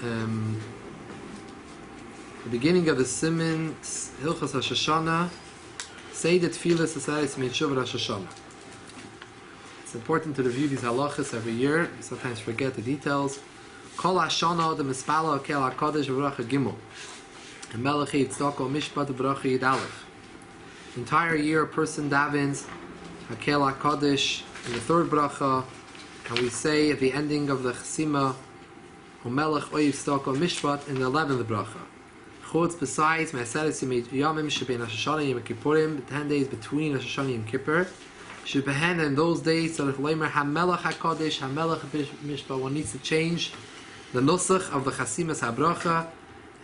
the beginning of the Siman Hilchos Hashana, say the Tefillah Society Min Shofar Hashana. It's important to review these halachas every year. We sometimes forget the details. Kol Hashana the Mispala Kel HaKadosh V'Bracha Gimel. And Melech Yitztako Mishpat V'Bracha Yid Aleph. The entire year, a person davens Hakel HaKadosh in the third bracha, and we say at the ending of the Chesima, Umelech Oyev Stoko Mishpat in the 11th bracha. Chutz besides Ma'aseres Yamim Shebein Rosh Hashanah Yom Kippurim, the 10 days between Rosh Hashanah and Kippur. Shebehen in those days, Tzarich Leimer HaMelech HaKadosh, HaMelech Mishpat. One needs to change the nusach of the Chasimas HaBracha,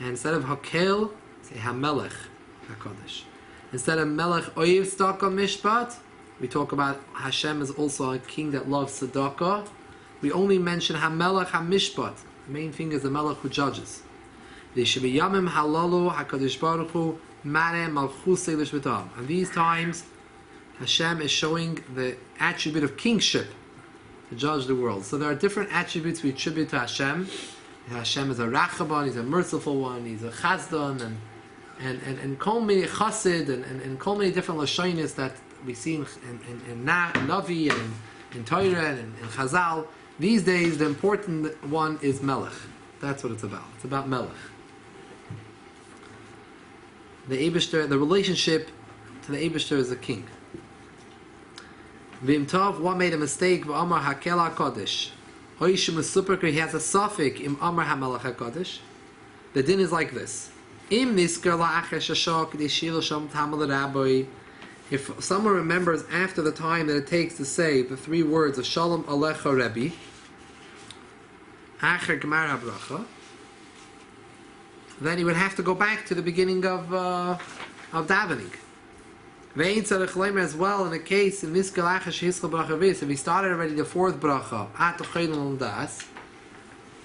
and instead of Hakel, say HaMelech HaKadosh. Instead of Melech Oyev Stoko Mishpat, we talk about Hashem is also a king that loves tzedakah. We only mention HaMelech HaMishpat. The main thing is the Melech who judges. And these times, Hashem is showing the attribute of kingship to judge the world. So there are different attributes we attribute to Hashem. Hashem is a Rachaban, He's a merciful one, He's a Chazdan, and kol many Chassid, and kol many different Lashonis that we see in Navi and in Torah and in Chazal. These days, the important one is Melech. That's what it's about. It's about Melech. The Eibishter, the relationship to the Eibishter is a king. V'im tov, one made a mistake, v'amar hakel HaKadosh. Hoishim Superker, he has a suffix, im amar hamelech HaKadosh. The din is like this. Im nisker la'acher shashok, d'shil shom tamal rabbi. If someone remembers after the time that it takes to say the three words of Shalom Alecha Rebbe, Acher Gemar HaBracha, then he would have to go back to the beginning of davening. Ve'in tzarech leimer as well in a case in Miskel Acher Shehischel Bracha Vis, if he started already the fourth bracha, At Chayil Das,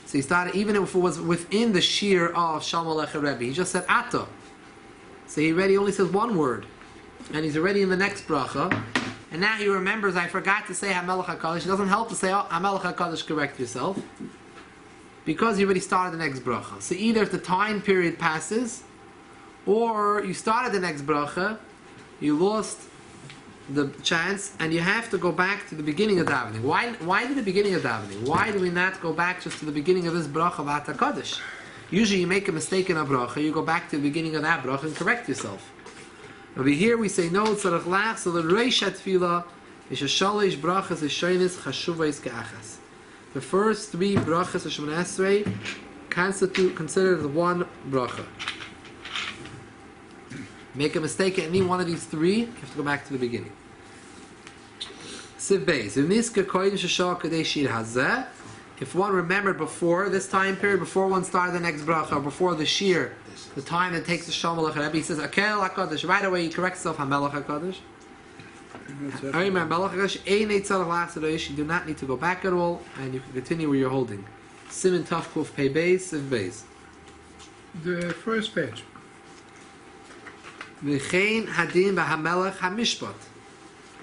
so he started even if it was within the shear of Shalom Alecha Rebbe, he just said Ata. So he already only says one word. And he's already in the next bracha, and now he remembers, I forgot to say HaMelech HaKadosh. It doesn't help to say HaMelech HaKadosh, correct yourself, because you already started the next bracha. So either if the time period passes, or you started the next bracha, you lost the chance, and you have to go back to the beginning of davening. Why to the beginning of davening? Why do we not go back just to the beginning of this bracha of At HaKadosh? Usually you make a mistake in a bracha, you go back to the beginning of that bracha and correct yourself. Over here we say no tzarech lach, so the Rosh Tefillah is a shalish brachas eshonis chashuvais ke'achas. The first three brachas of Shemoneh Esrei considered one bracha. Make a mistake at any one of these three, you have to go back to the beginning. Siv Beis, if one remembered before this time period, before one started the next bracha, or before the shir, the time it takes to Shalom Alecha Rebbe, he says Akel HaKadosh. Right away he corrects himself, HaMelech HaKadosh. You do not need to go back at all, and you can continue where you're holding. Siman Taf Kuf Pei Beis, Siv Beis. The first page. V'chein hadin b'HaMelech HaMishpat.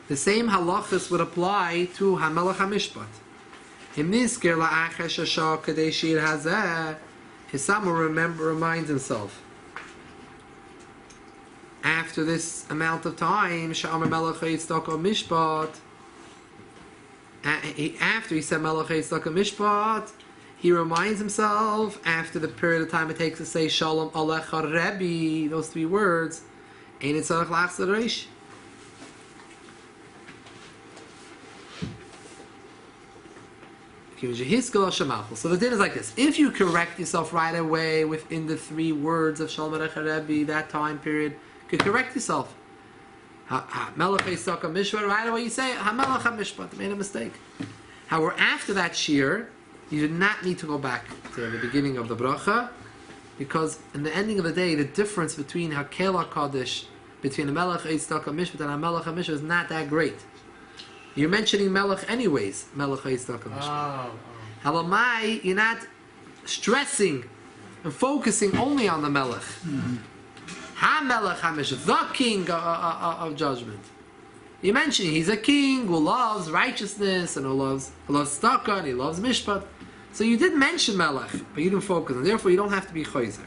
The same halachas would apply to HaMelech HaMishpat. Im nizker la'acher shashah kadei shir hazeh. If someone reminds himself after this amount of time, after he said Melech Mishpat, he reminds himself after the period of time it takes to say Shalom Alecha Rebbe, those three words, Ein tzarech lachzor Rosh. So the din is like this. If you correct yourself right away within the three words of Shalom Alecha Rebbe, that time period, you could correct yourself. Melech Mishpat, right away you say HaMelech HaMishpat, made a mistake. However, after that shir, you do not need to go back to the beginning of the bracha, because in the ending of the day, the difference between Hakel HaKadosh, between the Melech Mishpat and HaMelech HaMishpat is not that great. You're mentioning Melech anyways, Melech Mishpat. Halamai, you're not stressing and focusing only on the Melech. HaMelech HaMishpat, the king of judgment. You're mentioning he's a king who loves righteousness and who loves tzedakah and he loves mishpat. So you did mention Melech, but you didn't focus, and therefore you don't have to be Chayzer.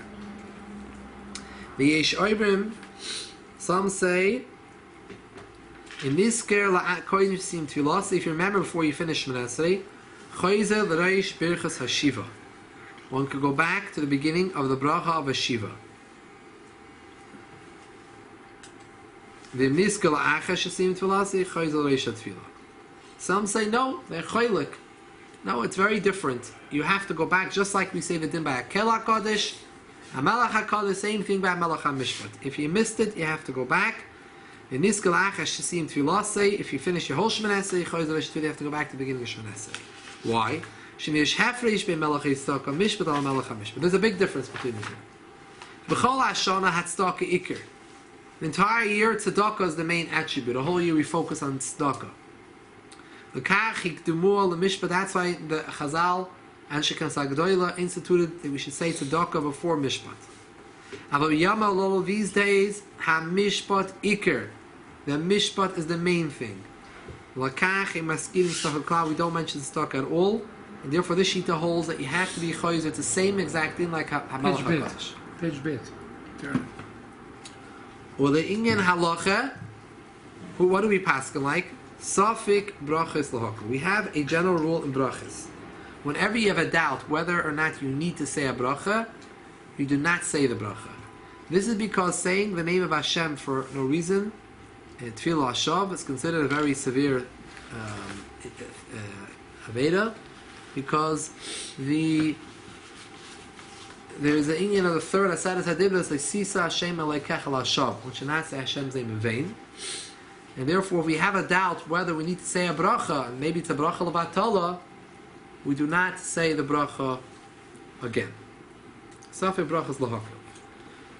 The Yesh Oibrim, some say, in this scare la'at koyim sim tefillah, if you remember before you finish Shmoneh Chayzer l'reish birchas hashiva. One could go back to the beginning of the bracha of Hashiva. Some say no, they're chaylik. No, it's very different. You have to go back, just like we say the din by Akel HaKadosh, Hamelach HaKadosh, same thing by Hamelach HaMishpat. If you missed it, you have to go back. If you finish your whole Shmoneh Esrei, you have to go back to the beginning of Shmoneh Esrei. Why? There's a big difference between the two. B'chol Hashana had tzedakah ikir. The entire year, tzedakah is the main attribute. The whole year we focus on tzedakah. That's why the Chazal and Shekan Sagdoila instituted that we should say tzedakah before mishpat. But these days, ha-mishpat ikir. The mishpat is the main thing. We don't mention tzedakah at all. And therefore this shita holds that you have to be chayzer. It's the same exact thing like Hamelach HaKadosh. Page bit. Turn. Well, the Inyan halacha, what do we paskin like? Safik brachas lahakol. We have a general rule in brachas. Whenever you have a doubt whether or not you need to say a bracha, you do not say the bracha. This is because saying the name of Hashem for no reason, Tefillah Hashav, is considered a very severe Aveda, because there is an Inyan of the third Asadas Hadibas, like Sisa Hashem Aleikech Al Hashav, which should not say Hashem's name in vain. And therefore, if we have a doubt whether we need to say a bracha, and maybe it's a bracha levatala, we do not say the bracha again. Safek brachas lahakol.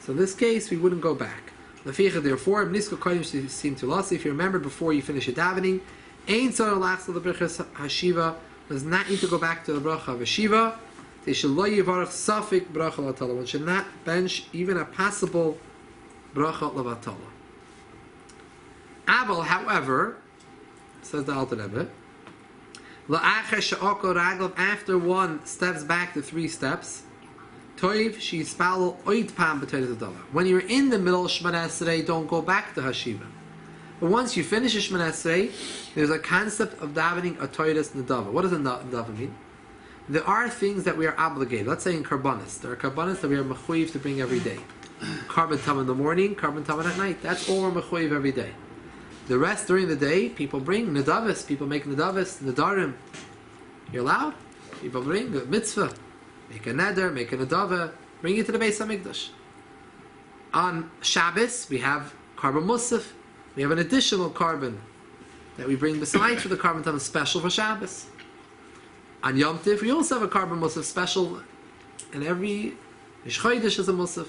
So in this case, we wouldn't go back. Therefore, if you remember before you finish your davening, Ein tzara lachzor lebrachas hashiva, does not need to go back to the bracha of Hashiva. They should lo yivarach safek bracha levatala. One should not bench even a possible bracha levatala. Abel, however, says the Alter Rebbe, after one steps back to 3 steps, when you're in the middle of Shmoneh Esrei, don't go back to Hashiva. But once you finish Shmoneh Esrei, there's a concept of davening a Toiras Nedava. What does a Nedava mean? There are things that we are obligated. Let's say in Karbanis. There are Karbanis that we are mechuyev to bring every day. Carbon tam in the morning, carbon tam at night. That's all we're mechuyev every day. The rest during the day, people bring Nedavis. People make Nedavis, Nedarim. You're allowed. People bring a mitzvah. Make a neder, make a nedava, bring it to the Beis HaMikdash. On Shabbos, we have carbon musaf. We have an additional carbon that we bring besides for the carbon tam special for Shabbos. On Yom Tiv, we also have a carbon musaf special, and every Chodesh is a musaf.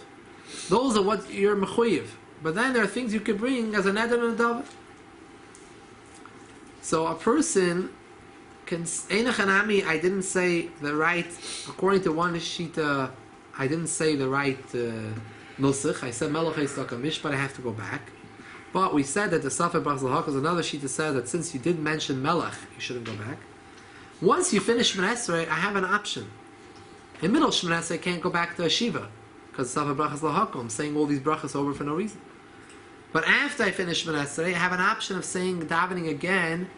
Those are what you're mechuyev. But then there are things you could bring as a neder and a nedava. So a person can Einachanami, I didn't say the right, according to one shita, I didn't say the right nusach. I said Melech Eistaka Mish, but I have to go back. But we said that the Safek Brachas L'Hakol, another shita said that since you did mention Melech, you shouldn't go back. Once you finish Shmoneh Esrei, I have an option. In middle Shmoneh Esrei, I can't go back to Hashiva, because Safek Brachas L'Hakol, I'm saying all these brachas over for no reason. But after I finish Shmoneh Esrei, I have an option of saying davening again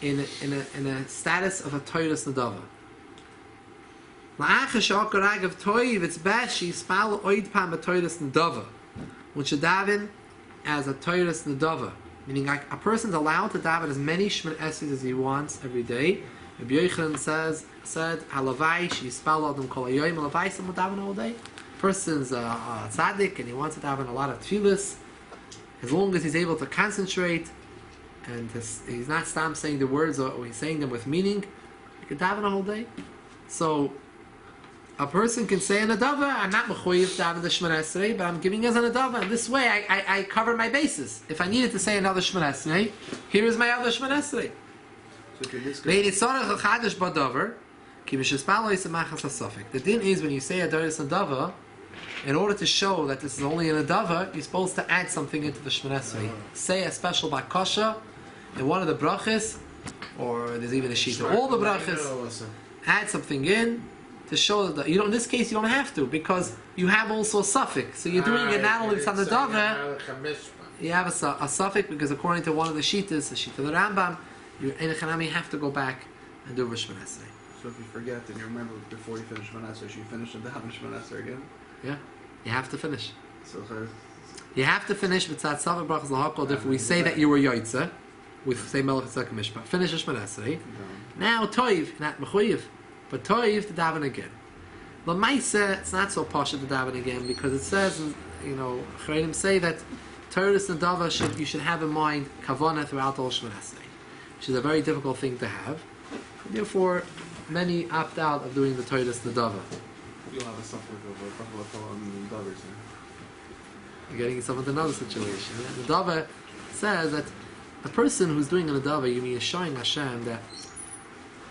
in a status of a Toiras Nedava. It's best she spal oid pam a Toiras Nedava. One should daven as a Toiras Nedava, meaning a person's allowed to daven as many Shmoneh Esreis as he wants every day. Rabbi Yochanan said halavai she spal adam kol hayoyim halavai someone daven all day. Person's a tzaddik and he wants to daven a lot of tefillas, as long as he's able to concentrate. And he's not stam saying the words, or he's saying them with meaning. You can daven a whole day. So a person can say an adava, I'm not mechuyev to daven the Shmoneh Esrei, but I'm giving as an adava. And this way I cover my bases. If I needed to say another Shmoneh Esrei, here is my other Shmoneh Esrei. The din is when you say a Doris Adava, in order to show that this is only an adava, you're supposed to add something into the Shmoneh Esrei. Say a special bakasha in one of the brachas, or there's even a sheet of all the brachas. add something in to show that you don't. In this case, you don't have to because you have also a suffix. So you're doing it not only with the davar. You have a suffix because according to one of the shittas, the shitta of the Rambam, you have to go back and do Rosh Hashanah. So if you forget and you remember before you finish Shemana Esrei, you finish the daven Shemana Esrei again? Yeah, you have to finish. So you have to finish with Tzad Savik Brachas Lahakol. If we say that you were Yoitza, we say Melech Tzedek Mishpah. Finish Shemana Esrei. Now Toiv, not Mechuyev, but Toiv to daven again. L'maisa, it's not so posh to daven again because it says, Chayim say that Torahs and Dava you should have in mind Kavanah throughout all Shemana Esrei, which is a very difficult thing to have. Therefore, many opt out of doing the Torahs and the Dava. you'll have a suffering of a and Davers. You're getting yourself into another situation. The Dava says that a person who's doing an Adava, you mean is showing Hashem that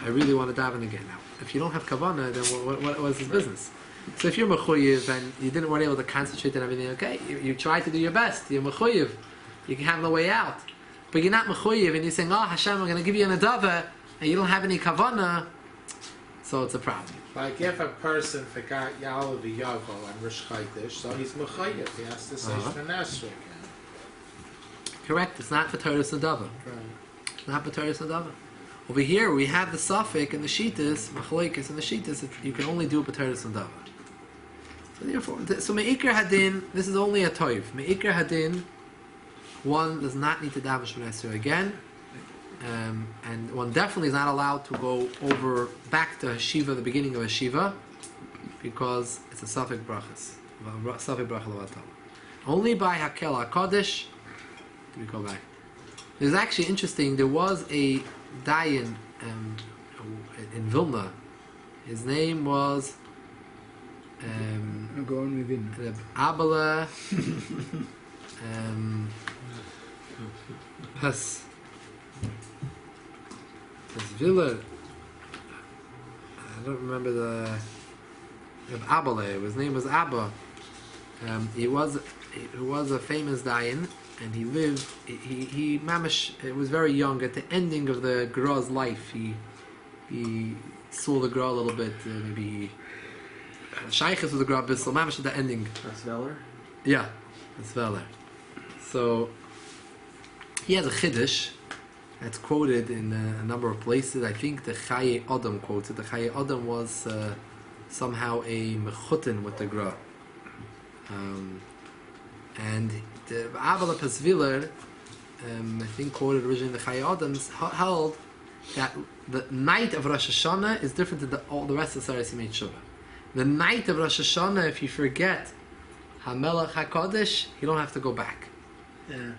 I really want to daven again. Now, if you don't have kavanah, then what is his business? So if you're mechuyev and you weren't able to concentrate on everything, okay, you try to do your best. You're mechuyev, you can have no way out. But you're not mechuyev, and you're saying, "Oh Hashem, I'm going to give you an adava," and you don't have any kavanah, so it's a problem. Like if a person forgot Yalav Yavel and Rosh Chodesh, so he's mechuyev. He has to say Shemana Esrei again. Correct. It's not for Torahs and Dava. Right. It's not for Torahs and Dava. Over here, we have the suffix and the shittas, machlokes and the shittas. You can only do Torahs and Dava. So therefore, meikar hadin. This is only a toiv. Meikar hadin. One does not need to daven Shemana Esrei again, and one definitely is not allowed to go back to Shiva, the beginning of a Shiva, because it's a suffix brachas. Suffix bracha levatal. Only by Hakel HaKodesh. We go back. There's actually interesting. There was a dayan in Vilna. His name was Abala Pasviller. I don't remember the Abale. His name was Abba. He was a famous dayan. And he lived. He mamish. It was very young. At the ending of the Gra's life, he saw the Gra a little bit. Maybe Shaykhs with the Gra Bissel. Mamish at the ending. That's Veller? Yeah, that's Veller. So he has a chiddush that's quoted in a number of places. I think the Chaye Adam quotes it. The Chaye Adam was somehow a mechutin with the Gra, and the Avala Pasviler, I think quoted originally in the Chaye Adams, held that the night of Rosh Hashanah is different than all the rest of Saras Yimei Tshuva. The night of Rosh Hashanah, if you forget HaMelech HaKodesh, you don't have to go back. Yeah.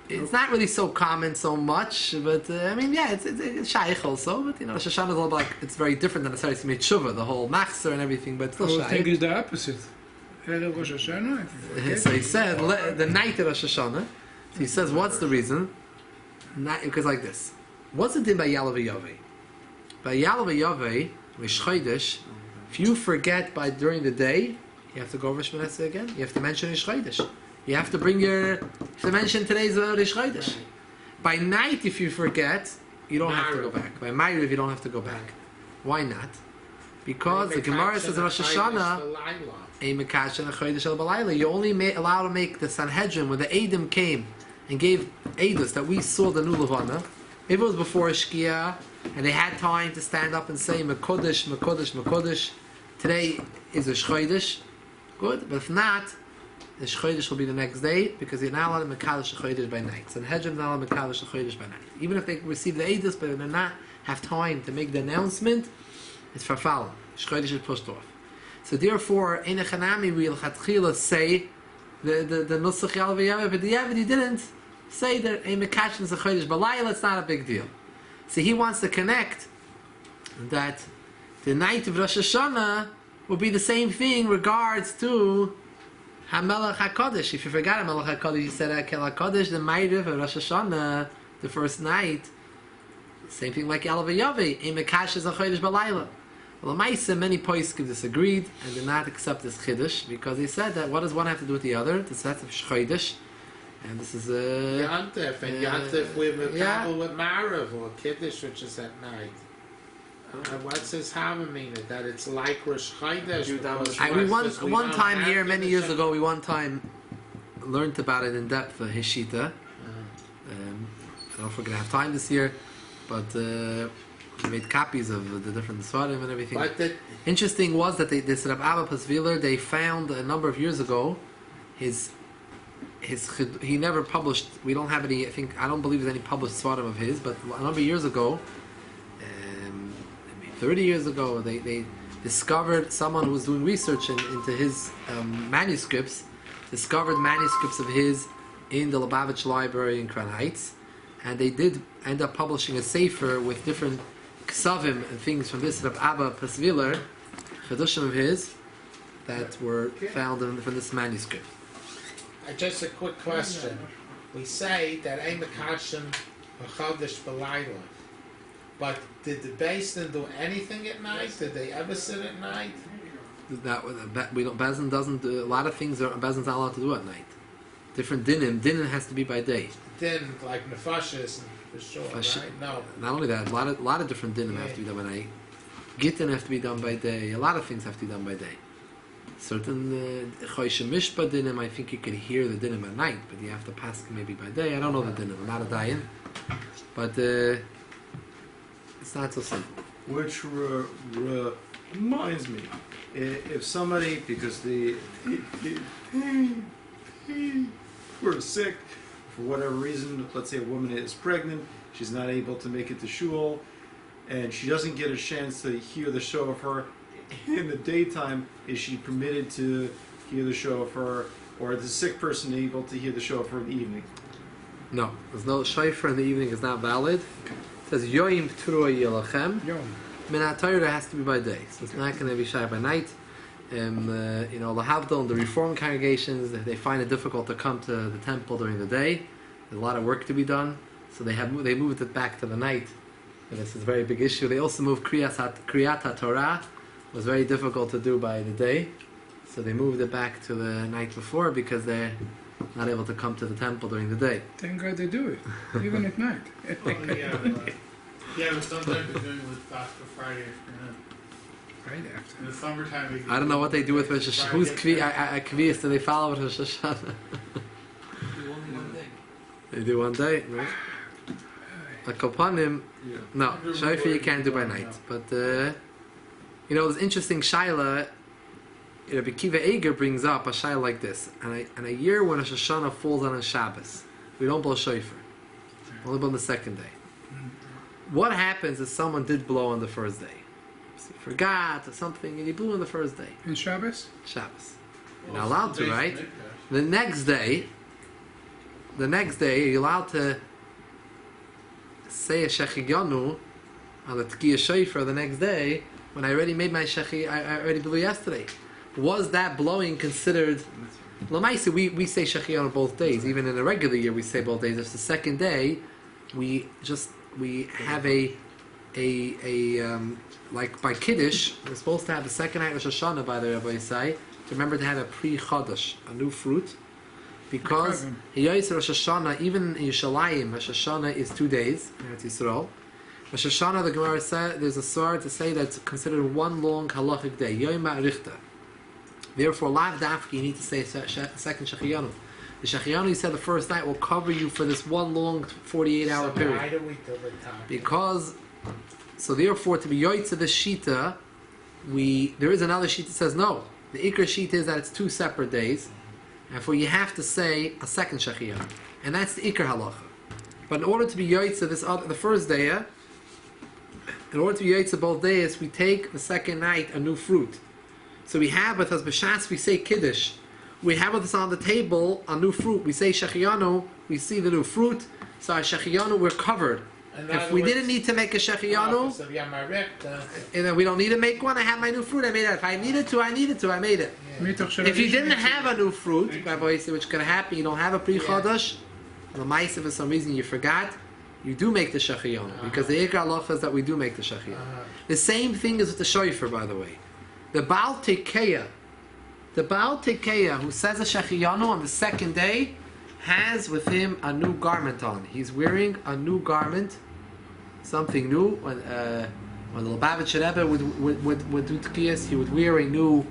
It's not really so common so much, but it's shaykh also. But Rosh Hashanah is a little bit like, it's very different than the Saras Yimei Tshuva, the whole machzor and everything, but it's still shaykh. I think it's the opposite. Rosh Hashanah. So he said the night of Rosh Hashanah. So he says, what's the reason? Because like this. What's the din by Yalav Yaveh? By Yalav Yaveh, Rosh Chodesh, if you forget during the day, you have to go over Shemana Esrei again. You have to mention Rosh Chodesh. You have to mention today's Rosh Chodesh. By night, if you forget, you don't have to go back. By Ma'ariv, you don't have to go back. Why not? Because the Gemara says Rosh Hashanah, you're only allowed to make the Sanhedrin when the Eidim came and gave Eidos that we saw the new Levana. If it was before Shkia and they had time to stand up and say Mekodesh, Mekodesh, Mekodesh, today is a Shchodesh, good. But if not, the Shchodesh will be the next day because you're not allowed to Mekadosh Shchodesh by night. Sanhedrin is not allowed to Mekadosh Shchodesh by night. Even if they receive the Eidos, but they not have time to make the announcement, it's farfal. Shchodesh is pushed off. So therefore, in a Chanami, we'll Chatchila say the Nusach Yalav Yaveh, but the Yaveh didn't say that a Mekach is a Chodesh Balayla, it's not a big deal. So he wants to connect that the night of Rosh Hashanah will be the same thing regards to HaMelech HaKodesh. If you forgot HaMelech HaKodesh, you said HaKel HaKodesh, the Ma'ariv of Rosh Hashanah, the first night, same thing like Yalav Yaveh, a Mekach is a Chodesh Balayla. Well, many poskim disagreed and did not accept this chiddush because they said that what does one have to do with the other? This is shchodesh, and this is Yantif, and Yantif with Kabul with Marav or Kiddush, which is at night. What's his Havamina? That it's like Rosh Chodesh. Do that because with- We because we one don't time have here, the many years Shofar. ago, we one time learned about it in depth, his Shita. I don't know if we're going to have time this year, but we made copies of the different Svarim and everything. But the, Interesting was that this Rab Abba Pasviler, they found a number of years ago, he never published, we don't have any, I don't believe there's any published Svarim of his, but a number of years ago, maybe 30 years ago, they discovered someone who was doing research into his manuscripts, discovered manuscripts of his in the Lubavitch Library in Crown Heights, and they did end up publishing a sefer with different ksavim and things from this Rab Abba Pasviler, Chedushim of his, that were found from this manuscript. just a quick question. We say that Ein Mekashim Chodesh B'Layla, but did the Beis do anything at night? Did they ever sit at night? We don't. Bezin doesn't do a lot of things. Bezin's not allowed to do at night. Different dinim. Dinim has to be by day. Din like nefashis for sure, right? No. Not only that, a lot of different dinim have to be done by night. Gittin have to be done by day. A lot of things have to be done by day. Certain choishe mishpa dinim, I think you can hear the dinim at night, but you have to pass maybe by day. I don't know the dinim. I'm not a dayan, but it's not so simple. Which reminds me, if somebody, because they were sick, for whatever reason, let's say a woman is pregnant, she's not able to make it to shul, and she doesn't get a chance to hear the shofar in the daytime, is she permitted to hear the shofar, or is the sick person able to hear the shofar in the evening? No, there's no shofar in the evening is not valid. It says yoim troi yelachem. Minat Torah has to be by day, so it's not going to be shy by night. Lahavdil and the Reform congregations, they find it difficult to come to the temple during the day. There's a lot of work to be done, so they moved it back to the night. And this is a very big issue. They also moved Kriyat HaTorah. It was very difficult to do by the day, so they moved it back to the night before because they're not able to come to the temple during the day. Thank God they do it, even at night. Yeah, but sometimes they're doing with after Friday afternoon. Right after. In the summertime, we I don't know what they do with Rosh Hashanah. Who's Kviyas? Do they follow with Rosh Hashanah? They do one day, right? Like Kopanim, no, Shofar you can't do by night. But, it was interesting, Shaila, Rabbi Kiva Eger brings up a Shaila like this. And a year when Rosh Hashanah falls on a Shabbos, we don't blow Shofar. Only blow on the second day. What happens if someone did blow on the first day? So he forgot or something, and he blew on the first day. In Shabbos? Shabbos. You're not allowed to, right? The next day, you're allowed to say a Shechigyanu on the Tekios Shofar the next day, when I already made my Shechi, I already blew yesterday. Was that blowing considered... L'maisi, we say Shechigyanu both days. Even in a regular year, we say both days. If it's the second day, we have like by Kiddush, we're supposed to have the second night of Rosh Hashanah, by the Rabbi say, to remember to have a pre-Chodesh, a new fruit, because Rosh Hashanah, even in Yerushalayim, Rosh Hashanah is 2 days, in Eretz Yisrael. Rosh Hashanah, the Gemara said, there's a svar to say that's considered one long halachic day, Yom Ma'arichta. Therefore, lav dafki, you need to say a second Shechigyanu. The Shechigyanu, he said, the first night will cover you for this one long 48-hour period. Why do we do the time? Because, so therefore, to be yoytze the shita, there is another sheet that says no. The ikar sheet is that it's 2 separate days, and for you have to say a second Shechigyanu, and that's the ikar halacha. But in order to be yoytze the first day, in order to be yoytze both days, we take the second night a new fruit. So we have with us b'shas, we say kiddush. We have with us on the table a new fruit. We say Shechigyanu, we see the new fruit. So our Shechigyanu, we're covered. If we didn't need to make a Shechigyanu, and then we don't need to make one, I have my new fruit, I made it. If I needed to, I made it. If you didn't have a new fruit, which could happen, you don't have a pre-Chodesh, l'maisa for some reason you forgot, you do make the Shechigyanu. Because the Ikar halacha is that we do make the Shechigyanu. The same thing is with the Shofar, by the way. The Baal Tekios, who says a Shechigyanu on the second day, has with him a new garment on. He's wearing a new garment, something new. When the Lubavitcher Rebbe would do Tekios, he would wear a new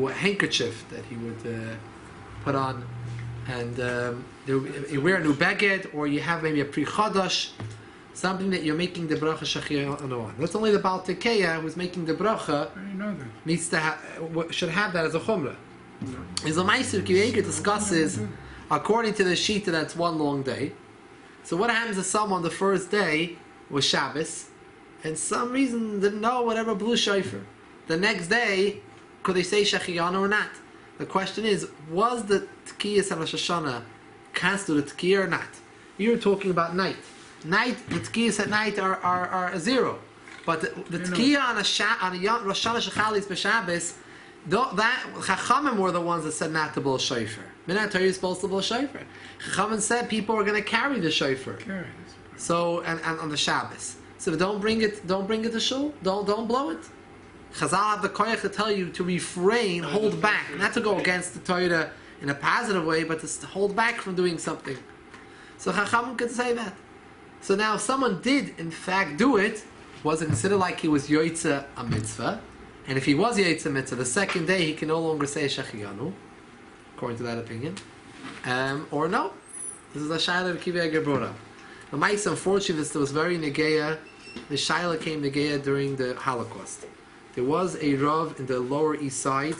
handkerchief that he would put on, and you wear a new beged, or you have maybe a pri chadash, something that you're making the bracha shachiyanu on. That's only the Baal Tekeya who's making the bracha I know that. needs to should have that as a chumrah. Is the Meiser Kivyeger discusses according to the Shita that's one long day. So what happens if someone the first day was Shabbos, and some reason didn't know whatever blew shofar? The next day, could they say shachiyanu or not? The question is, was the Tekios and Rosh Hashana constitute a Tekiah or not? You're talking about night. The Tekios at night are zero. But the Tekiah on a Rosh Hashanah Shechalis b'Shabbos, that Chachamim were the ones that said not to blow shofar. Minat Torah is supposed to blow shofar. Chachamim said people are going to carry the shofar. Carry this. So and on the Shabbos. So don't bring it to shul. Don't blow it. Chazal have the koyach to tell you to refrain, hold back, not to go against the Torah in a positive way, but to hold back from doing something. So Chachamim could say that. So now, if someone did in fact do it, was it considered like he was yoytze a mitzvah? And if he was yoytze a mitzvah, the second day he can no longer say shachiyanu, according to that opinion, or no. This is a shaila of Kivyeger brought up. The mice, unfortunately, this was very negeya. The shaila came negeya during the Holocaust. There was a Rav in the Lower East Side.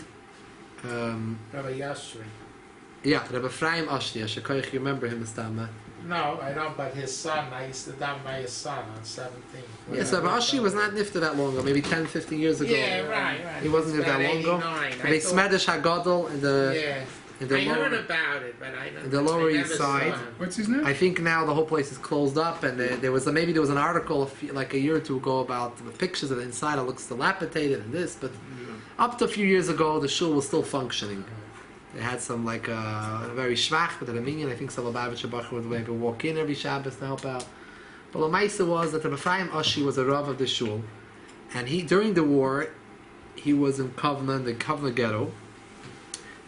Rabbi Yashri. Yeah, Rabbi Ephraim Ashti. You remember him, Mr. No, I don't, but his son, I used to daven by his son on 17. Yes, Rabbi Ashti was not nifta that long ago, maybe 10, 15 years ago. Yeah, right. He wasn't here that long ago. They Smedish HaGadol in the I heard lower, about it, but I don't. in the Lower I East never Side. saw him. What's his name? I think now the whole place is closed up, and there was an article like a year or two ago about the pictures of the inside. It looks dilapidated and this, but up to a few years ago, the shul was still functioning. They had some very schwach, but at a minyan, I think some Lubavitcher Bacher would maybe walk in every Shabbos to help out. But the Maisa was that the Ephraim Ashi was a Rav of the shul, and during the war, he was in Kovna, the Kovna ghetto,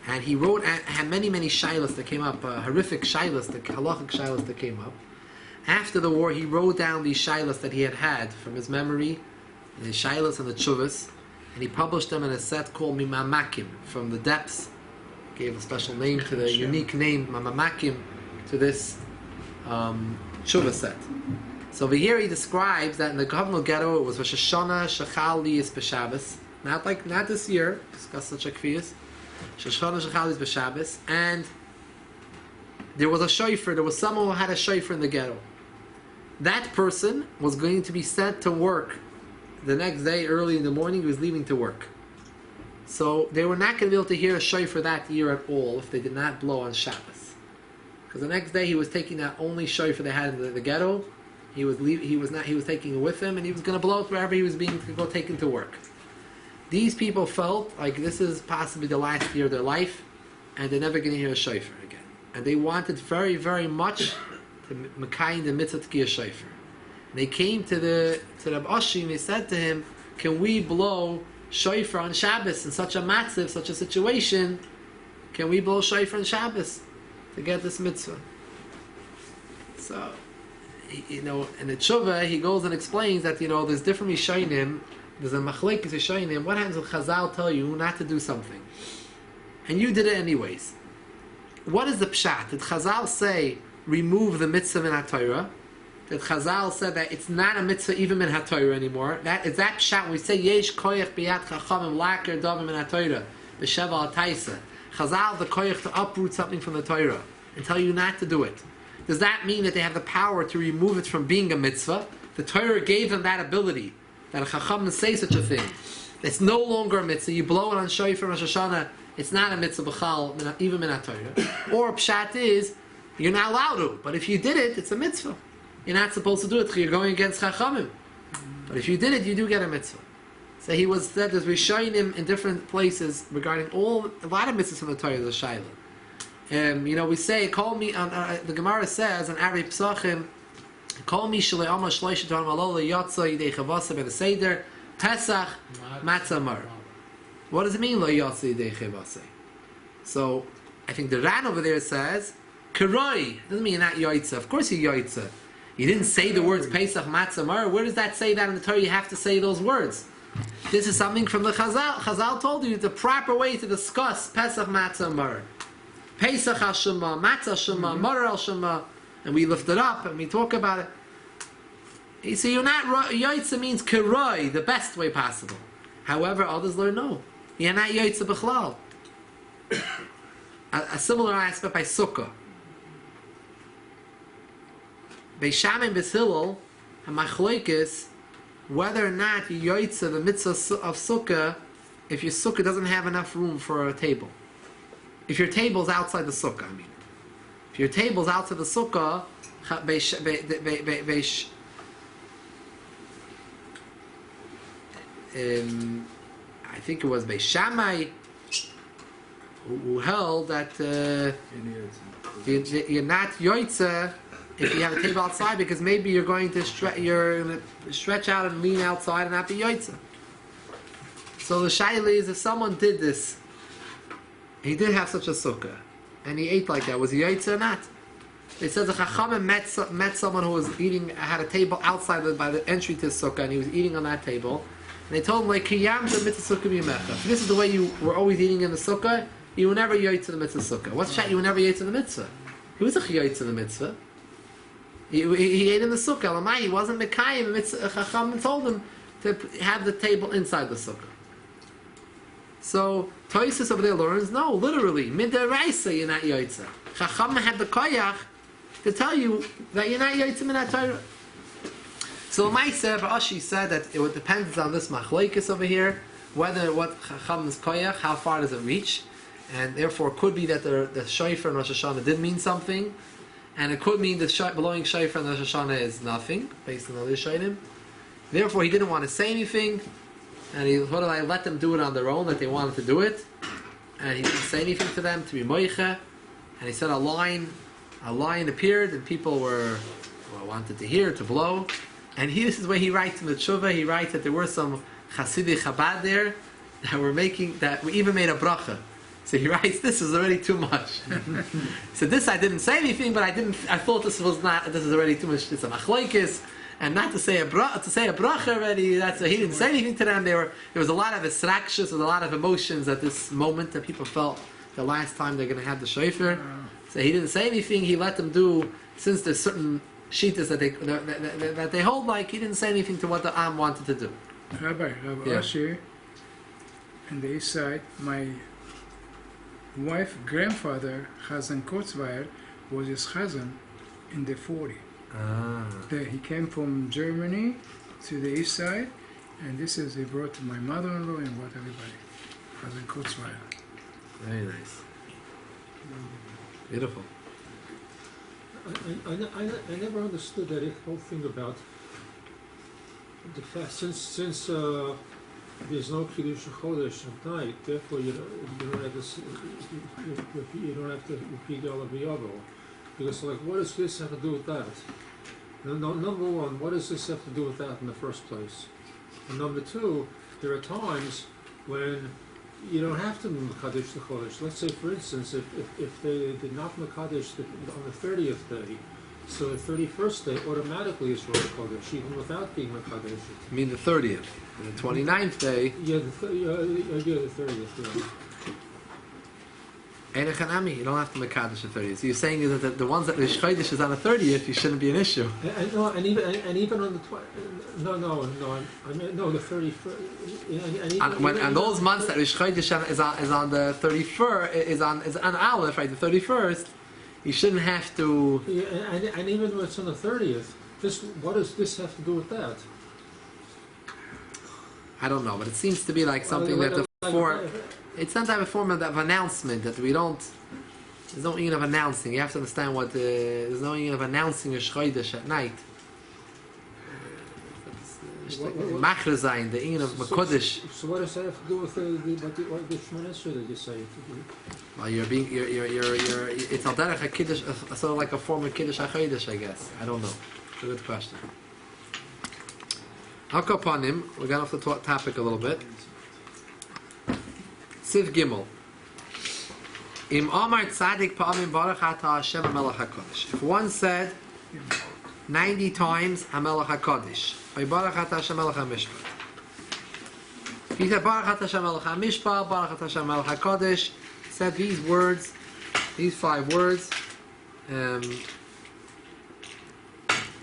and he had many shilas that came up, horrific shilas, the halachic shilas that came up. After the war, he wrote down these shilas that he had from his memory, the shilas and the tshuvas, and he published them in a set called Mimamakim, from the depths. Gave a special name to the unique name Mamamakim to this tshuva set. So over here he describes that in the Kovno ghetto it was Rosh Hashanah Shechal Liyis B'Shabbos, not this year, discuss such a kfiyas. Rosh Hashanah Shechal Liyis B'Shabbos, and there was a shofar. There was someone who had a shofar in the ghetto. That person was going to be sent to work the next day early in the morning. He was leaving to work. So they were not going to be able to hear a shofar that year at all if they did not blow on Shabbos. Because the next day he was taking that only shofar they had in the ghetto. He was taking it with him, and he was going to blow it wherever he was being to go taken to work. These people felt like this is possibly the last year of their life, and they're never going to hear a shofar again. And they wanted very, very much to mekayim the mitzvah Tekios shofar. And they came to Rabbi Ashi and they said to him, "Can we blow shofar on Shabbos in such a matziv, such a situation? Can we blow shofar on Shabbos to get this mitzvah?" So, in the tshuva, he goes and explains that there's different Rishonim. There's a machlekes Rishonim. What happens when Chazal tell you not to do something, and you did it anyways? What is the pshat? Did Chazal say remove the mitzvah in HaTorah? That Chazal said that it's not a mitzvah even in HaTorah anymore. That is that pshat when we say yesh koyach biyat chachamim laker davim in HaTorah b'sheva al-taisa. Chazal the koyach to uproot something from the Torah and tell you not to do it. Does that mean that they have the power to remove it from being a mitzvah? The Torah gave them that ability, that a chacham say such a thing. It's no longer a mitzvah. You blow it on shofar Rosh Hashanah, it's not a mitzvah b'chal, even in HaTorah. Or pshat is, you're not allowed to, but if you did it, it's a mitzvah. You're not supposed to do it because you're going against chachamim. But if you did it, you do get a mitzvah. So he was said as Rishonim in different places regarding a lot of mitzvahs from the Torah, the Shaila. We say, call me, the Gemara says, on Ari Psachim, call me Shalei Amma Shloisha Torah Malola Yatsa Yidei Chavasa Ben Seder Pesach Matzah Mar. What does it mean, Lo Yatsa Yidei Chavasa? So, I think the Ran over there says, Karoi, doesn't mean you're not Yaitza. Of course you're Yaitza. You didn't say the words Pesach Matzah Mar. Where does that say that in the Torah? You have to say those words. This is something from the Chazal. Chazal told you the proper way to discuss Pesach Matzah Mar. Pesach al Shema, Matzah Shema, Mar al Shema, and we lift it up and we talk about it. So you're not Yaitza means Kiroi, the best way possible. However, others learn no. You're not Yaitza B'chlal. A similar aspect by Sukkah. Beisham and Bishilel, and Machloikis, whether or not you Yaitza the mitzvah of Sukkah, if your Sukkah doesn't have enough room for a table. If your table's outside the Sukkah, I mean. If your table's outside the Sukkah, I think it was Beis Shammai who held that you're not yoitza if you have a table outside, because maybe you're going to stretch out and lean outside and not be yoitza. So the shaila is, if someone did this, he did have such a sukkah, and he ate like that, was he yoitza or not? It says the Chachamim met someone who was had a table outside by the entry to the sukkah, and he was eating on that table. And they told him, like, Kiyam the mitzvah sukkah b'yimecha. If this is the way you were always eating in the sukkah, you will never yoyt to the mitzvah sukkah. What's that? You will never yoyt to the mitzvah. He was a yoyt to the mitzvah. He ate in the sukkah. Elamai, he wasn't mekayim. The mitzvah Chacham told him to have the table inside the sukkah. So Toysis over there learns, no, literally, midaraisa you're not yoytza. Chacham had the koyach to tell you that you're not yoytza min ha-Torah. So Maisa Ashi said that it depends on this machlokes over here, whether what Chacham's koyach, how far does it reach, and therefore it could be that the shofar in Rosh Hashana did mean something, and it could mean the blowing shofar in Rosh Hashana is nothing, based on the other shaydim. Therefore he didn't want to say anything, and he thought, I let them do it on their own, that they wanted to do it, and he didn't say anything to them to be moiche, and he said a line appeared, and people wanted to hear, to blow. And this is where he writes in the tshuva, he writes that there were some Hasidic Chabad there that we even made a bracha. So he writes, this is already too much. So this I didn't say anything, but I thought this is already too much. It's a machlokes, and not to say a bracha already. He didn't say anything to them. There was a lot of esrakshus, there was a lot of emotions at this moment that people felt the last time they're going to have the shofar. So he didn't say anything. He let them do, since there's certain shitas that they hold, like he didn't say anything to what the Am wanted to do. Rabbi Asher, on the east side, my wife's grandfather, Chazan Kurzweil, was his Chazan in the 40s. He came from Germany to the east side, and this is he brought to my mother-in-law and brought everybody. Chazan Kurzweil. Very nice. Beautiful. I never understood that whole thing about the fact since there's no Kiddush Chodesh at night, therefore you don't have to repeat all of the other. Because like, what does this have to do with that? Number one, what does this have to do with that in the first place? And number two, there are times when you don't have to Mekadesh the Chodesh. Let's say, for instance, if they did not Mekadesh on the 30th day, so the 31st day automatically is Rosh Chodesh, even without being Mekadesh. You mean the 30th? And the 29th day? Yeah, the 30th, yeah. Einachanami, you don't have to Mekadesh the 30th. So you're saying that the ones that Rosh Chodesh is on the 30th, you shouldn't be an issue. And even on the the 31st. And those months that Rosh Chodesh is on the 31st, is on Aleph, right? The 31st, you shouldn't have to. Yeah, and even when it's on the 30th, what does this have to do with that? I don't know, but it seems to be like something that it's some type of form of announcement that we don't. There's no meaning of announcing. You have to understand what there's no meaning of announcing a Chodesh at night. Machre sein, the meaning of Makodesh. So what does that have to do with the Shemon Esrei that you say? Well, you're it's al derech a kiddush, sort of like a form of kiddush hachodesh, I guess. I don't know. It's a good question. I'll go upon him. We got off the topic a little bit. Siv Gimel. Im Amar Tzadik Pa'amim Baruch Ata Hashem HaMelech HaKodesh. If one said, 90 times Hamelach HaKadosh. Or Baruch Ata Hashem Melech HaMishpat. If he said Baruch Ata Hashem Melech HaMishpat, Baruch Ata Hashem Melech HaKadosh, said these words, these 5 words,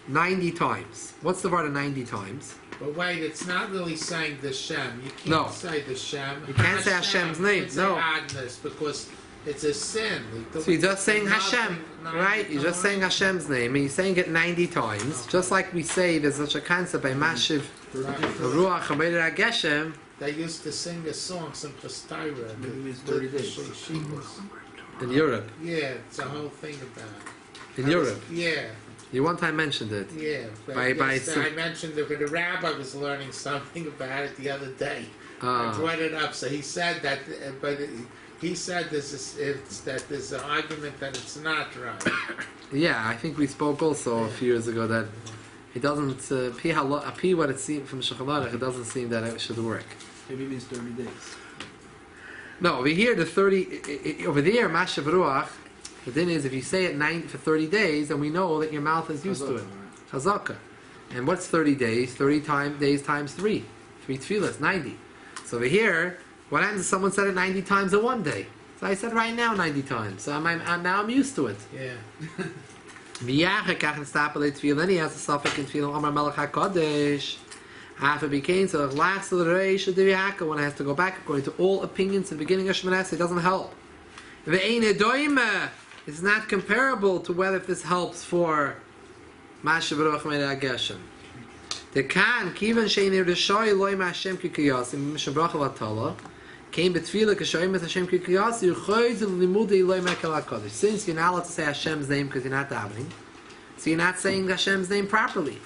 90 times. What's the word of 90 times? But wait, it's not really saying the Shem. You can't No. say the Shem. You can't say Hashem's name, You can't say no. Agnes because it's a sin. So you're just saying Nothing- Hashem, nothing right? You're just saying Hashem's name, and you're saying it 90 times. Just like we say, there's such a concept by Mashiv Right. Ruach Hamedir HaGeshem. They used to sing a song, some Pastira. Maybe it means 30 days. In Europe. Yeah, it's a whole thing about it. In Europe. Yeah, You one time mentioned it. yeah. But By yes, some- I mentioned that the rabbi was learning something about it the other day. I Ah. brought it up, so he said that, but he said there's an argument that it's not right. Yeah, I think we spoke also a few years ago that it doesn't, P what it seemed from Shulchan Aruch, it doesn't seem that it should work. Maybe it means 30 days. No, over here, the 30, over there, Mashav Ruach, the thing is, if you say it for 30 days, then we know that your mouth is used to it. Chazaka. And what's 30 days? 30 days times 3. 3 tefillahs, 90. So over here, what happens if someone said it 90 times in one day? So I said right now 90 times. So now I'm used to it. Yeah. Then he has a suffix in tefillah, Amar Melech HaKadosh. Half it became so last of the Rosh when I have to go back according to all opinions at the beginning of Shemoneh Esrei, it doesn't help. It's not comparable to whether if this helps for Mashav Ruach Hamedir HaGeshem. The Kan Kivan Sheini Rishoy Loi Mashem Kikiyas in Mishnah Bracha Latala came betfila Kashoyim with Hashem Kikiyas Yuchoyz Limudei Loi Mekel HaKadosh. Since you're not allowed to say Hashem's name because you're not davening, so you're not saying Hashem's name properly.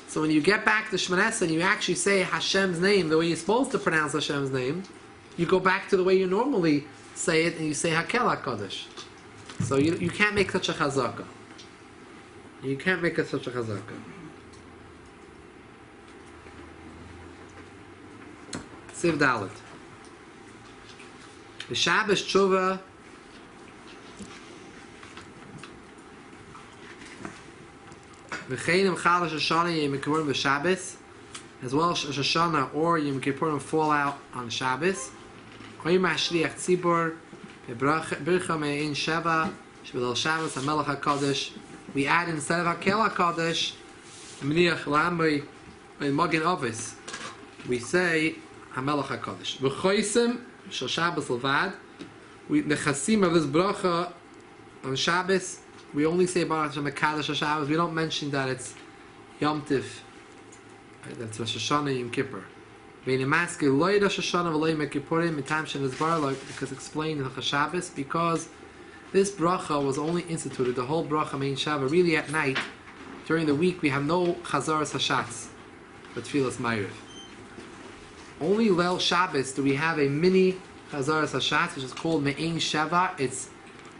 So when you get back to Shemoneh Esrei and you actually say Hashem's name the way you're supposed to pronounce Hashem's name, you go back to the way you normally say it and you say Hakel HaKadosh. So you can't make such a chazaka. You can't make it such a chazaka. Siv Dalet. The Shabbos Tshuva V'cheinim Chal Hashana Yom Kippurim B'Shabbos, as well as Hashana or Yom Kippurim fall out on Shabbos. Oyim Hashliach Tzibor Bircha Me'in Sheva Shebedal Shabbos HaMelech HaKadosh. We add instead of Hakel HaKadosh Mniach Lamri in Magen Avis, we say HaMelech HaKadosh. V'choisim Shal Shabbos Levad. The Chasim of this bracha on Shabbos, we only say Baruch Hashem HaKadosh Shabbos. We don't mention that it's Yom Tiv, that's Rosh Hashana Yom Kippur. Because explained in the Shabbos, because this bracha was only instituted, the whole bracha main Shabbat, really at night. During the week we have no Chazaras Hashatz, but Tfilas Ma'ariv. Only Leil Shabbos do we have a mini Chazaras Hashatz, which is called Me'in Sheva. It's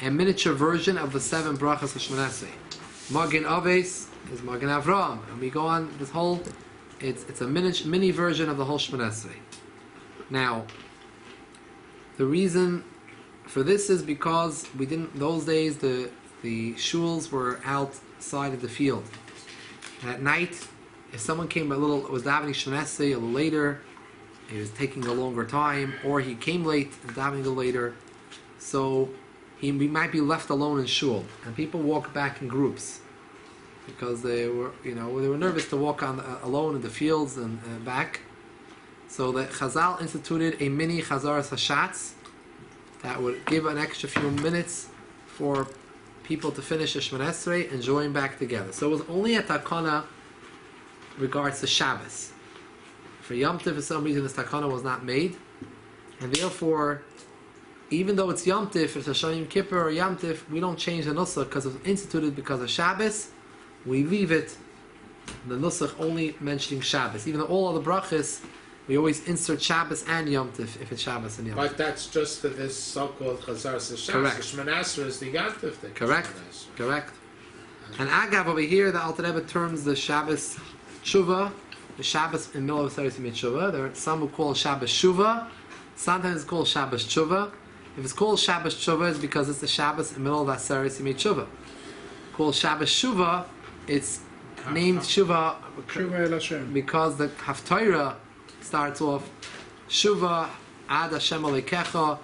a miniature version of the 7 brachas of Shemoneh Esrei. Magen Aves is Magen Avraham, and we go on this whole. It's a mini version of the whole Shemoneh Esrei. Now, the reason for this is because we didn't. Those days the shuls were outside of the field. And at night, if someone came was davening Shemoneh Esrei a little later, he was taking a longer time, or he came late and davening a little later, so we might be left alone in shul, and people walk back in groups because they were nervous to walk alone in the fields and back. So that Chazal instituted a mini Chazaras Hashatz that would give an extra few minutes for people to finish the Shemoneh Esrei and join back together. So it was only a takana regards to Shabbos. For Yom Tov, for some reason, this takana was not made, and therefore, even though it's Yom Tov, it's Hashana Yom Kippur or Yom Tov, we don't change the nusach because it was instituted because of Shabbos. We leave it, the nusach only mentioning Shabbos. Even though all other brachas, we always insert Shabbos and Yom Tov if it's Shabbos and Yom Tov. But that's just for this so-called Chazaras Hashatz. Correct. The Shemoneh Esrei is the Yom Tov thing. Correct. Correct. And Agav over here, the Alter Rebbe terms the Shabbos Tshuva, the Shabbos in the middle of Seres Yimei Tshuva. There are some who call Shabbos Shuva. Sometimes it's called Shabbos Tshuva. If it's called Shabbos Tshuva, it's because it's the Shabbos in the middle of that Seres Yimei Tshuva. Called Shabbos Shuva, it's named Shuva Shuva El Hashem. because the Haftarah starts off Shuva Ad Hashem Alekecha.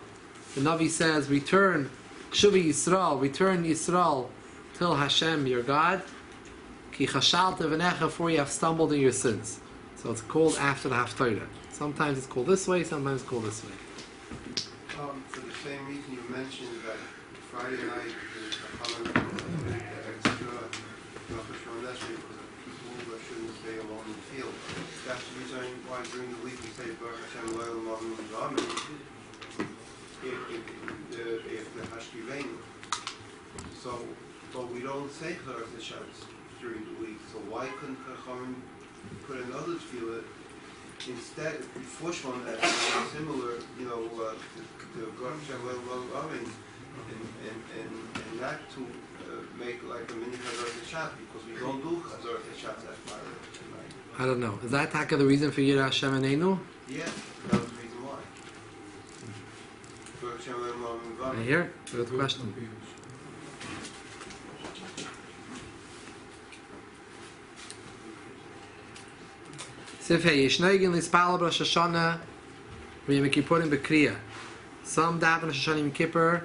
The Navi says, return Shuva Yisrael, return Yisrael till Hashem your God. Ki chashalta v'necha, for you have stumbled in your sins. So it's called after the Haftarah. Sometimes it's called this way, sometimes it's called this way. For the same reason you mentioned that Friday night is a common extra because people shouldn't stay alone in the field. That's the reason why during the week we say Baruch Hashem Loyal Mom Ramen if the Hashkivein. So, but we don't say Chazar Shabbos during the week. So why couldn't Chachamim put another tefillah instead, before Shemon, similar, to Baruch Hashem Loyal Ramen, and not to make like a mini Chazar Shabbos, because we don't do Chazar Shabbos at night. I don't know. Is that taka the reason for Yirah Hashem Eneinu? Yes, that was the reason why. Baruch Hashem Loyal Ramen. I hear. Good question. Sifhei Yishnoigin Lispal Rosh Hashana V'Yom Kippurim B'Kriya. Some daven Rosh Hashanah Yom Kippur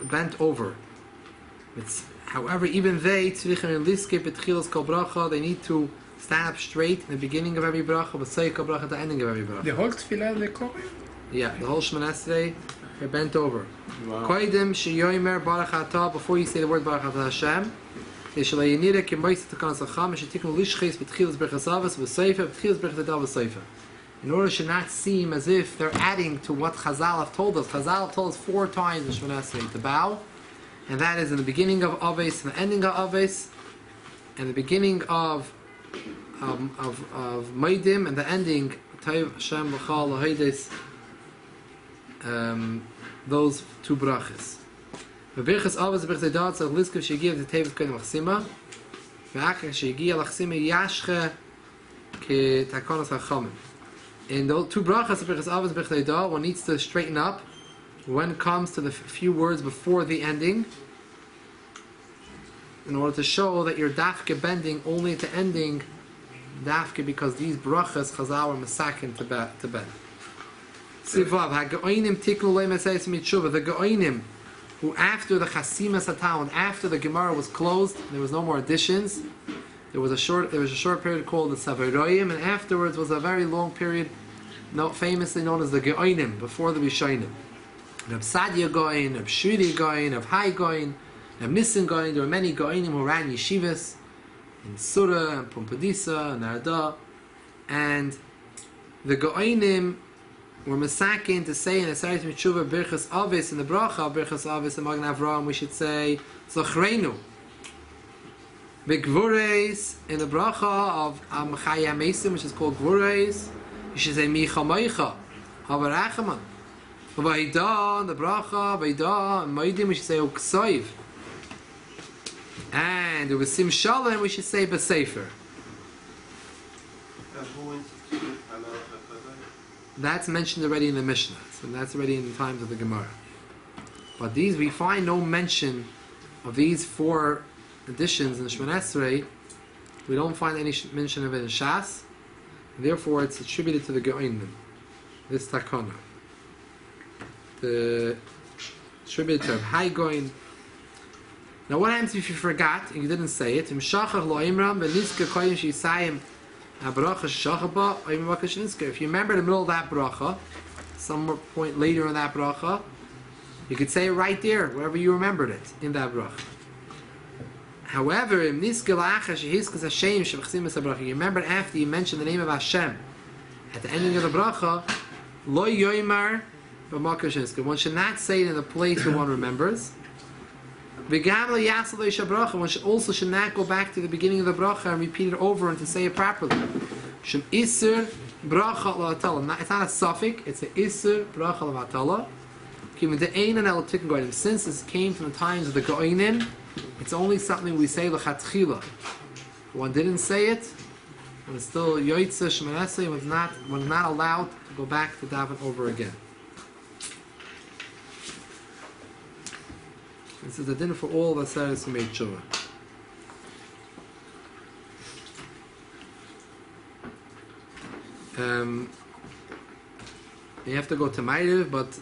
bent over. However, even they tzrichen liskip betchilas kol bracha. They need to stand up straight in the beginning of every bracha, but say kol bracha at the ending of every bracha. The whole tefillah they call it? Yeah, the whole Shemana Esrei, they're bent over. Wow. Koidim sheyomer baruch atah, before you say the word baruch atah Hashem. They shall yinira k'mois tekanas acham. They should take lishches betchilas brachas avos v'seifa betchilas brachas adav v'seifa. In order to not seem as if they're adding to what Chazal have told us. Chazal have told us 4 times in Shemana Esrei to bow, and that is in the beginning of Aves and the ending of Aves, and the beginning of Maidim and the ending Tov Hashem L'chal L'Hodes. Those 2 brachas. V'birchas Aves v'birchas Edat tzarich liskav shegiv v'tevet kodem achsima v'achar shegiv l'achsima yashche k'takanos hachamim. In those 2 brachas of birchas Aves v'birchas Edat, one needs to straighten up when it comes to the few words before the ending, in order to show that you're dafke bending only at the ending, dafke because these brachas Chazal were masakin to bend. Sivav ha'ga'oinim tiknu le'im esayis mitshuva. The ga'oinim who after the chasima satawan, after the Gemara was closed, there was no more additions. There was a short period called the Savaroyim, and afterwards was a very long period, famously known as the Ga'oinim, before the Rishonim. Reb Sadia Goin, Reb Shuri Goin, Reb Hai Goin, Reb Nissen Goin. There were many Goinim who ran yeshivas in Surah and Pumpadisa and Arda, and the Goinim were masakin to say in Aseret Mitshuva Birchas Avis, in the bracha of Birchas Avis and Magen Avraham, we should say Zachrenu. B'Gvures, in the bracha of Chaya Mesim, which is called Gvures, you should say Micha Meicha Havarachaman. V'Vaida, in the bracha Vaida and Maidim, we should say Uksoiv. And with Sim Shalom, we should say B'Sefer. That's mentioned already in the Mishnah, so that's already in the times of the Gemara. But these, we find no mention of these 4 additions in the Shemana Esrei. We don't find any mention of it in Shas. Therefore, it's attributed to the Geoinim. This takana. The attributed to Hai Goin. Now, what happens if you forgot and you didn't say it? If you remember the middle of that bracha, some point later in that bracha, you could say it right there, wherever you remembered it, in that bracha. However, you remember after you mentioned the name of Hashem at the ending of the bracha, one should not say it in the place where one remembers. One should not go back to the beginning of the bracha and repeat it over and to say it properly. It's not a suffix, it's an isur bracha l'vatala. Since this came from the times of the Go'inim, it's only something we say l'chatchila. One didn't say it, when it's still yoytze Shemana Esrei, one is not allowed to go back to daven over again. This is the din for all the Aseres who made tshuva. You have to go to Ma'ariv, but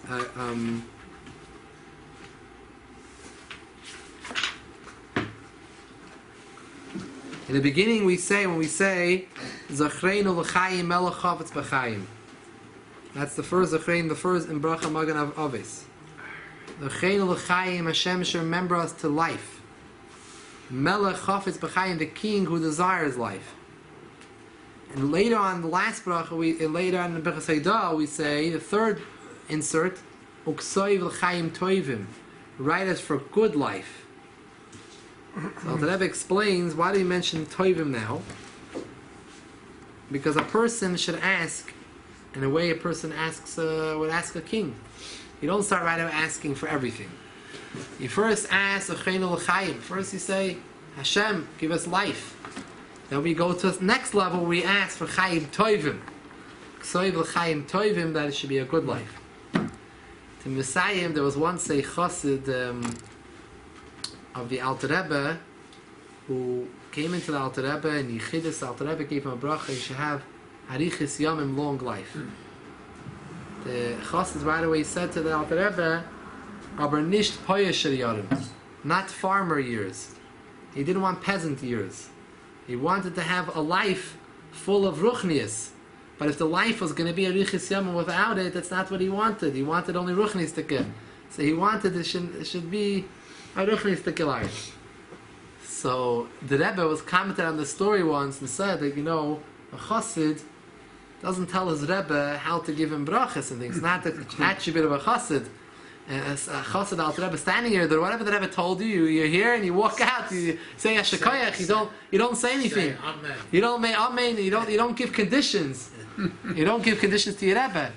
in the beginning when we say Zachreinu l'chayim melech chavetz b'chayim. That's the first Zachrein, the first in Bracha Magen Aves. Zachreinu l'chayim, Hashem should remember us to life. Melech chavetz b'chayim, the king who desires life. And later on, the last bracha, later on in the Bechas Haidah, we say, the third insert, Uksoiv l'chayim toivim, write us for good life. So the Rebbe explains, why do you mention toivim now? Because a person should ask, in a way a person would ask a king. You don't start right away asking for everything. You first ask, Ucheinu l'chayim. First you say, Hashem, give us life. Then we go to the next level, we ask for Chayim Toivim. K'soiv l'Chayim Toivim, that it should be a good life. To Messiah, there was once a chassid of the Alter Rebbe who came into the Alter Rebbe, and Yichidus, the Alter Rebbe gave him a bracha, he should have Harichis Yamim, long life. The chassid right away said to the Alter Rebbe, Aber nicht Poyesher Yarim, not farmer years. He didn't want peasant years. He wanted to have a life full of ruchnias. But if the life was going to be a riches yamim without it, that's not what he wanted. He wanted only ruchnias. So he wanted it should be a ruchnias life. So the Rebbe was commented on the story once and said that, a chassid doesn't tell his Rebbe how to give him brachas and things. It's not the attribute of a chassid. A chassid al Rebbe standing here, whatever the Rebbe told you, you're here and you walk out, you say Ashakayach, you don't say anything. You don't make amen, you don't give conditions. You don't give conditions to your Rebbe.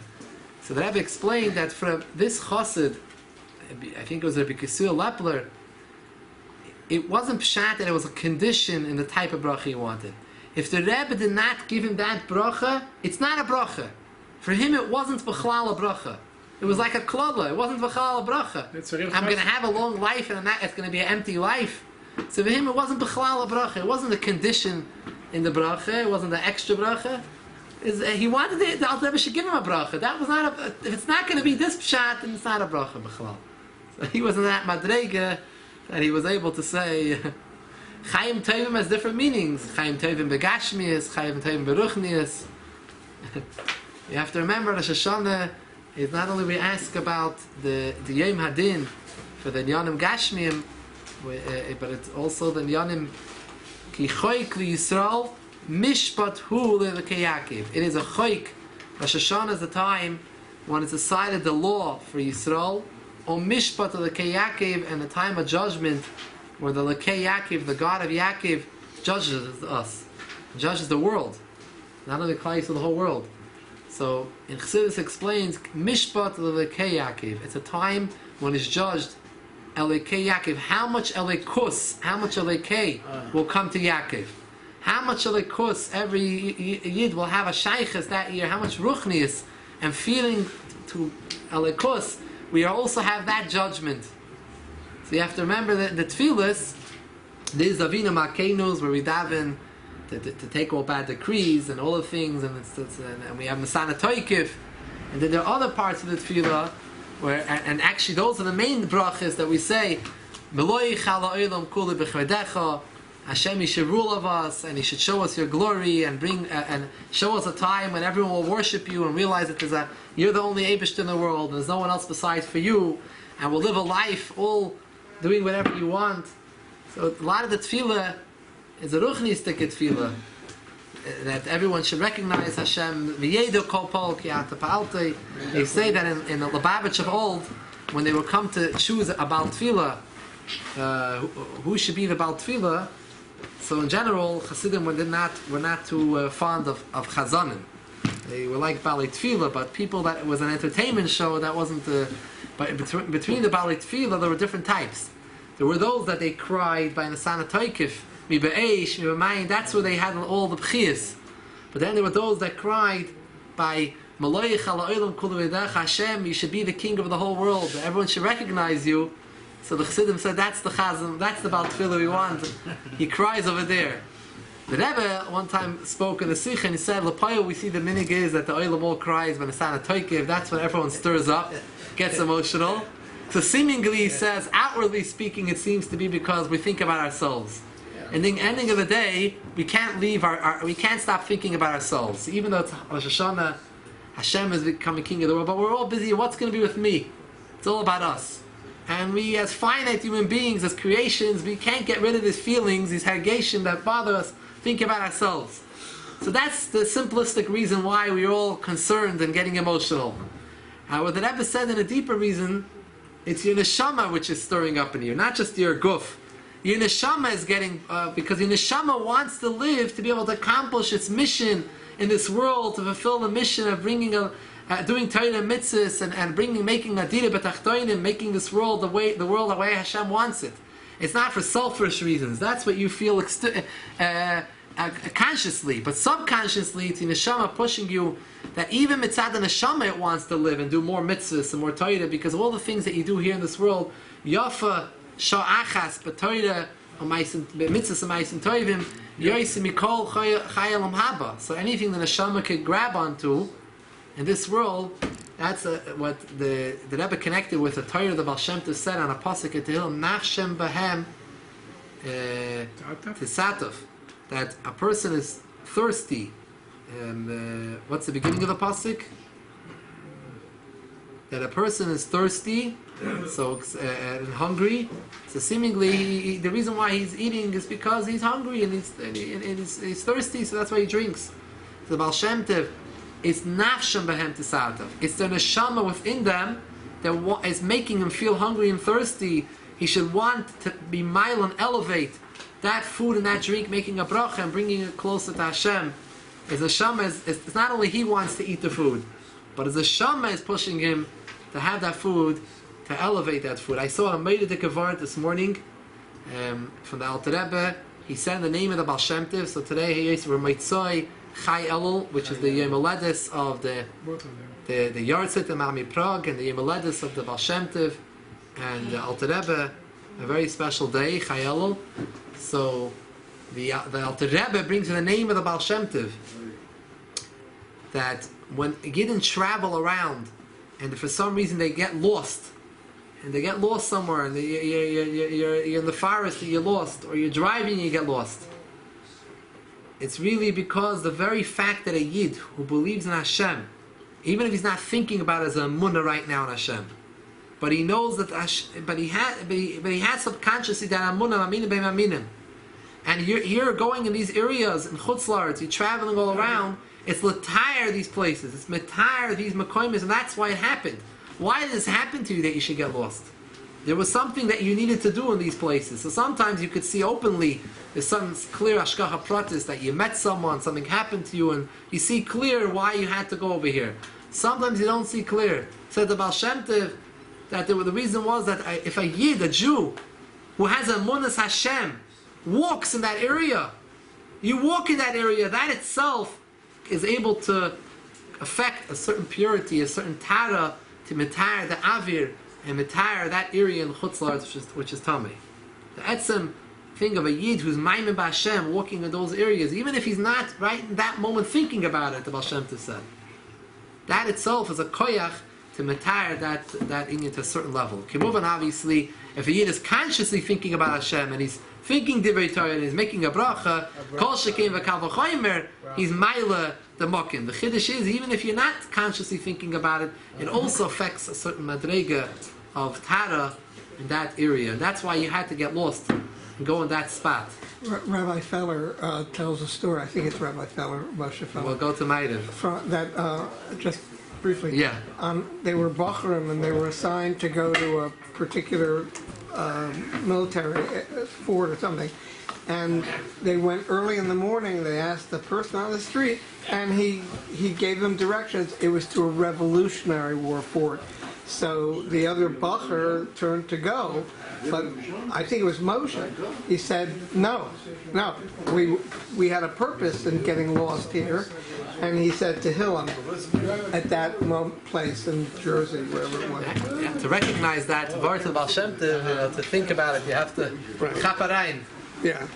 So the Rebbe explained that for this chassid, I think it was Rabbi Kisul Lepler, it wasn't pshat that it was a condition in the type of bracha he wanted. If the Rebbe did not give him that bracha, it's not a bracha. For him it wasn't b'chlal a bracha. It was like a klala. It wasn't v'chal bracha. I'm going to have a long life, and it's going to be an empty life. So for him, it wasn't b'chlal bracha. It wasn't a condition in the bracha. It wasn't the extra bracha. He wanted the Alter Rebbe should give him a bracha. That was not if it's not going to be this pshat, then it's not a bracha b'chlal. So he wasn't that madrega that he was able to say. Chayim Tovim has different meanings. Chayim Tovim begashmias, Chayim Tovim beruchnias. You have to remember the Hashana. It's not only we ask about the Yom Hadin for the Nyanim Gashmiim, but it's also the Nyanim Ki Choik Li Yisrael Mishpat Hu Le'Lekei Yaakov. It is a Choik. Rosh Hashana is the time when it's decided the law for Yisrael, or Mishpat Le'Lekei Yaakov, and the time of judgment where the Lekei Yaakov, the God of Yaakov, judges us, judges the world, not only Klal Yisrael, the whole world. So in Chassidus explains Mishpat Lekei Yaakov. It's a time when it's judged Lekei Yaakov. How much Elekus, how much Lekei will come to Yaakov? How much Elekus every Yid will have a Shaykhis that year? How much Ruchnius and feeling to Elekus? We also have that judgment. So you have to remember that the Tfilas, these Avinu Makenus where we daven to take all bad decrees and all the things, and we have Masana Toikif, and then there are other parts of the Tefillah where, and actually those are the main brachas that we say, Meloi Chala Olam Kuli B'Chvedecha, Hashem, you should rule of us, and you should show us your glory, and bring and show us a time when everyone will worship you and realize that you're the only Eibush in the world, and there's no one else besides for you, and we'll live a life all doing whatever you want. So a lot of the Tefillah is a ruchnistic tefillah that everyone should recognize Hashem. V'yedu kol pol ki ata pa'altei. They say that in the Lubavitch of old, when they would come to choose a Baal Tefillah, who should be the Baal Tefillah. So in general, Hasidim were not too fond of Chazanim. They were like Baalei Tefillah, but people that it was an entertainment show that wasn't. But between the Baalei Tefillah, there were different types. There were those that they cried by Nasana Toikif. That's where they had all the b'chias. But then there were those that cried by Malay Chala Kulu Hashem, you should be the king of the whole world. Everyone should recognize you. So the Chassidim said, that's the Chazan, that's the Baal Tefillah we want. He cries over there. The Rebbe one time spoke in the Sikh and he said, L'Paya, we see the minig is that the Olam all cries when it's on a toikiv. That's when everyone stirs up, gets emotional. So seemingly, he says, outwardly speaking, it seems to be because we think about ourselves. And the ending of the day, we can't leave we can't stop thinking about ourselves. Even though it's Rosh Hashana, Hashem is becoming king of the world, but we're all busy. What's going to be with me? It's all about us. And we, as finite human beings, as creations, we can't get rid of these feelings, these hargation that bother us. Think about ourselves. So that's the simplistic reason why we're all concerned and getting emotional. What the Rebbe said in a deeper reason, it's your neshama which is stirring up in you, not just your guf. Your neshama is getting, because your neshama wants to live to be able to accomplish its mission in this world, to fulfill the mission of bringing doing Torah mitzvahs and making a dira b'tachtoinim, making this world the way Hashem wants it. It's not for selfish reasons. That's what you feel consciously, but subconsciously, it's the neshama pushing you that even mitzad the neshama it wants to live and do more mitzvahs and more Torah, because of all the things that you do here in this world. Yafa sha'achas b'Torah mitzvahs amaisim toivim yoisim mikol chayalam haba. So anything the neshama could grab onto in this world, that's what the Rebbe connected with the Torah the Baal Shem Tov said on a pasuk at Tehillim, Nafshem Bahem Tisatov, that a person is thirsty. What's the beginning of the pasuk? That a person is thirsty, so and hungry. So seemingly, the reason why he's eating is because he's hungry and he's thirsty. So that's why he drinks. So the Baal Shem Tov, it's nafshem behem tisatav. It's the neshama within them that is making him feel hungry and thirsty. He should want to be mile and elevate that food and that drink, making a bracha and bringing it closer to Hashem. As the neshama it's not only he wants to eat the food, but as the neshama is pushing him to have that food, to elevate that food. I saw a Meideh Kavart this morning from the Alter Rebbe. He said the name of the Baal Shem Tov. So today he is Remitzoi Chai Elul, which is the Yom Haledes of the Yartzeit and Mami Prague, and the Yom Haledes of the Baal Shem Tov and the Alter Rebbe, a very special day, Chai Elul. So the Alter Rebbe brings in the name of the Baal Shem Tov that when Yidden travel around and for some reason they get lost, and they get lost somewhere, and you're in the forest and you're lost, or you're driving and you get lost, it's really because the very fact that a Yid who believes in Hashem, even if he's not thinking about it as a munah right now in Hashem, but he knows that but he has subconsciously that munah aminim be'maminim, and you're going in these areas in Chutz La'aretz, you're traveling all around. It's l'tayr these places, it's metayr these makoimis, and that's why it happened. Why did this happen to you that you should get lost? There was something that you needed to do in these places. So sometimes you could see openly, there's some clear ashkacha pratis that you met someone, something happened to you, and you see clear why you had to go over here. Sometimes you don't see clear. Said the Baal Shem Tov that the reason was that if a Yid, a Jew, who has a Munas Hashem, walks in that area, you walk in that area, that itself is able to affect a certain purity, a certain tara, to metayr the avir, and metayr that area in Chutz La'aretz which is Tamei. The etzem thing of a Yid who's maimim b'Hashem, walking in those areas, even if he's not right in that moment thinking about it, the Baal Shem Tov said, that itself is a koyach to metayr that inyan to a certain level. Kimuvan, obviously, if a Yid is consciously thinking about Hashem and he's thinking divrei Torah and he's making a bracha, kol shekein v'kal v'chomer, he's maila the mokim. The chiddush is, even if you're not consciously thinking about it, it also affects a certain madrega of tara in that area. And that's why you had to get lost and go in that spot. Rabbi Feller tells a story. I think it's Rabbi Feller, Moshe Feller. We'll go to Meideh. That just briefly. Yeah. They were Bachrim and they were assigned to go to a particular military fort or something. And they went early in the morning. They asked the person on the street, and he gave them directions. It was to a Revolutionary War fort. So the other Bacher turned to go, but I think it was Moshe. He said, no, we had a purpose in getting lost here. And he said to Hillam at that place in Jersey, wherever it was. Yeah, to recognize that, to Baruch Baal Shem Tov, to think about it, you have to chaparein. Yeah.